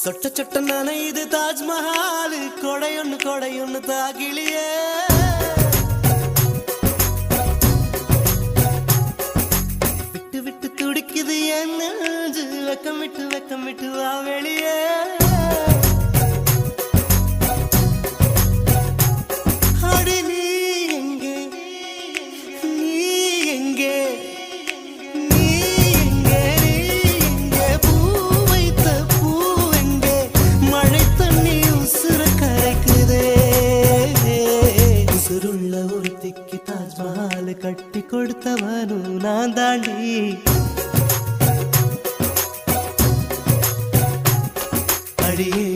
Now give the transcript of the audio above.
சொட்ட சொட்ட நனையுது தாஜ்மஹால் கொடையொன்னு தாகிலியே விட்டு விட்டு துடிக்குது என் நெஞ்சு வெக்கம் விட்டு வா வெளியே அடி நீ எங்கே நீ எங்கே தாஜ்மஹால் கட்டி கொடுத்தவனும் நான் தாண்டி அடியே